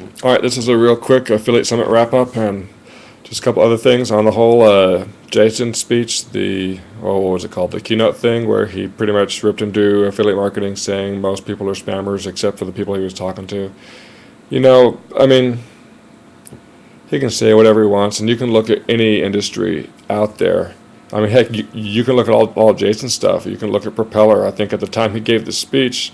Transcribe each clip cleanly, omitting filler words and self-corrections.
All right, this is a real quick affiliate summit wrap up and just a couple other things on the whole Jason's speech, what was it called, the keynote thing, where he pretty much ripped into affiliate marketing, saying most people are spammers except for the people he was talking to. I mean, he can say whatever he wants, and you can look at any industry out there. I mean, heck, you can look at all Jason's stuff. You can look at Propeller. I think at the time he gave the speech,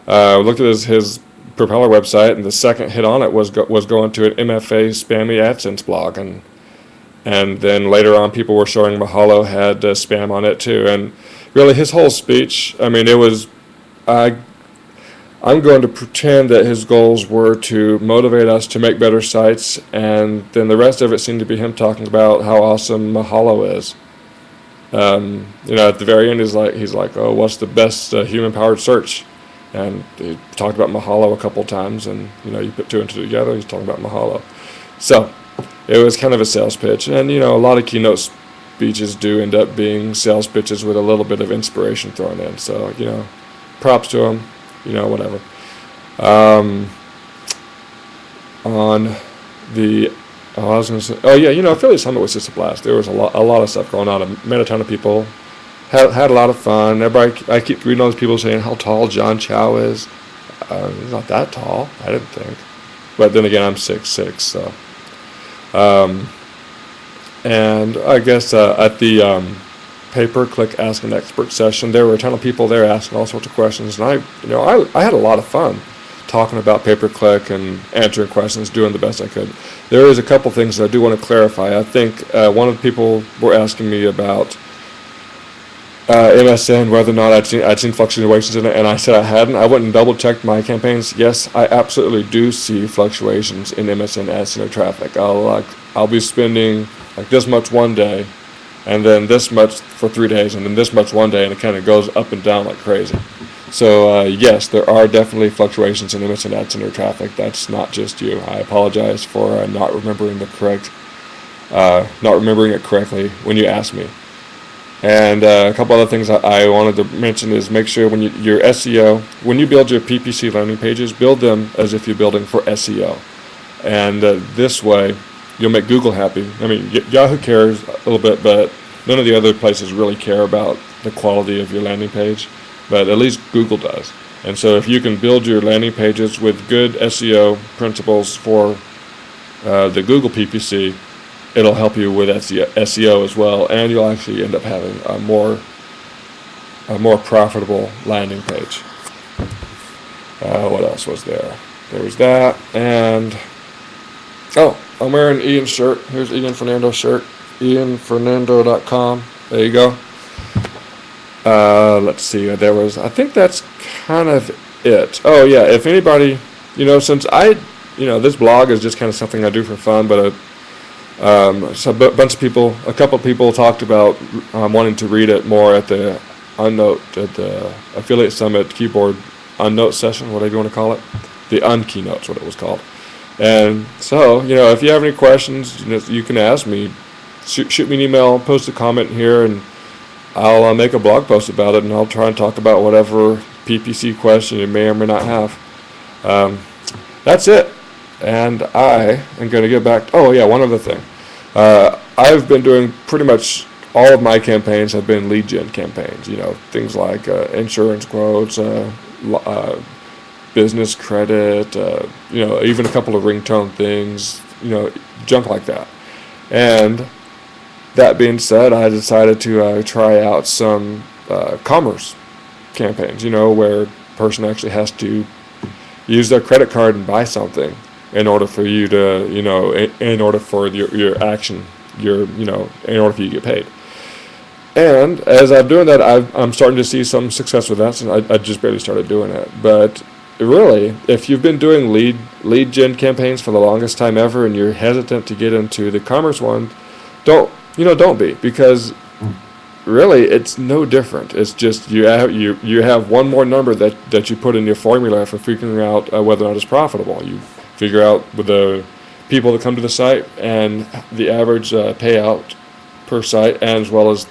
looked at his Propeller website, and the second hit on it was going to an MFA spammy AdSense blog, and then later on people were showing Mahalo had spam on it too. And really, his whole speech, I mean, it was, I'm going to pretend that his goals were to motivate us to make better sites, and then the rest of it seemed to be him talking about how awesome Mahalo is. At the very end, he's like, oh, what's the best human-powered search? And he talked about Mahalo a couple times, and you put two and two together, he's talking about Mahalo. So it was kind of a sales pitch, and a lot of keynote speeches do end up being sales pitches with a little bit of inspiration thrown in. So props to him. Whatever. On the, I was going to say, Affiliate Summit was just a blast. There was a lot of stuff going on. I met a ton of people, had a lot of fun. Everybody, I keep reading all these people saying how tall John Chow is. He's not that tall, I didn't think. But then again, I'm 6'6", so. And I guess at the pay-per-click Ask an Expert session, there were a ton of people there asking all sorts of questions, and I had a lot of fun talking about pay-per-click and answering questions, doing the best I could. There is a couple things that I do want to clarify. I think one of the people were asking me about MSN, whether or not I'd seen fluctuations in it, and I said I hadn't. I went and double-checked my campaigns. Yes, I absolutely do see fluctuations in MSN ad center traffic. I'll be spending like this much one day, and then this much for 3 days, and then this much one day, and it kind of goes up and down like crazy. So yes, there are definitely fluctuations in MSN ad center traffic. That's not just you. I apologize for not remembering it correctly when you asked me. And a couple other things I wanted to mention is make sure when your SEO, when you build your PPC landing pages, build them as if you're building for SEO. And this way, you'll make Google happy. I mean, Yahoo cares a little bit, but none of the other places really care about the quality of your landing page, but at least Google does. And so if you can build your landing pages with good SEO principles for the Google PPC, it'll help you with SEO as well, and you'll actually end up having a more profitable landing page. What else was there? There was that, and I'm wearing Ian's shirt. Here's Ian Fernando's shirt. IanFernando.com. There you go. Let's see. I think that's kind of it. Oh yeah, if anybody, since this blog is just kind of something I do for fun, but so a couple of people talked about wanting to read it more at the Affiliate Summit keyboard unnote session, whatever you want to call it. The unkeynote's what it was called. And so, if you have any questions, you can ask me. Shoot me an email, post a comment here, and I'll make a blog post about it, and I'll try and talk about whatever PPC question you may or may not have. That's it. And I am going to get back. One other thing. I've been doing pretty much all of my campaigns have been lead gen campaigns. Things like insurance quotes, business credit, even a couple of ringtone things, junk like that. And that being said, I decided to try out some commerce campaigns, where a person actually has to use their credit card and buy something in order for you to, in order for your action, in order for you to get paid. And as I'm doing that, I'm starting to see some success with that, since I just barely started doing it. But really, if you've been doing lead gen campaigns for the longest time ever, and you're hesitant to get into the commerce one, don't be, because really it's no different. It's just you have one more number that you put in your formula for figuring out whether or not it's profitable. You figure out with the people that come to the site and the average payout per site, as well as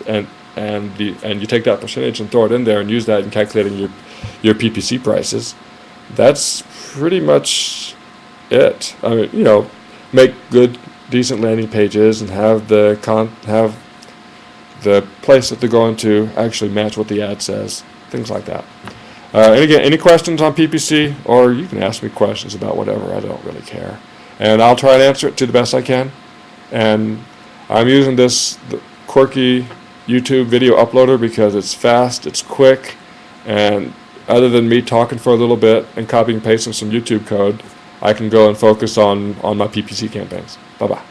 and you take that percentage and throw it in there and use that in calculating your PPC prices. That's pretty much it. I mean, make good, decent landing pages and have the place that they're going to actually match what the ad says, things like that. And again, any questions on PPC, or you can ask me questions about whatever. I don't really care, and I'll try and answer it to the best I can. And I'm using this quirky YouTube video uploader because it's fast, it's quick, and other than me talking for a little bit and copying and pasting some YouTube code, I can go and focus on my PPC campaigns. Bye-bye.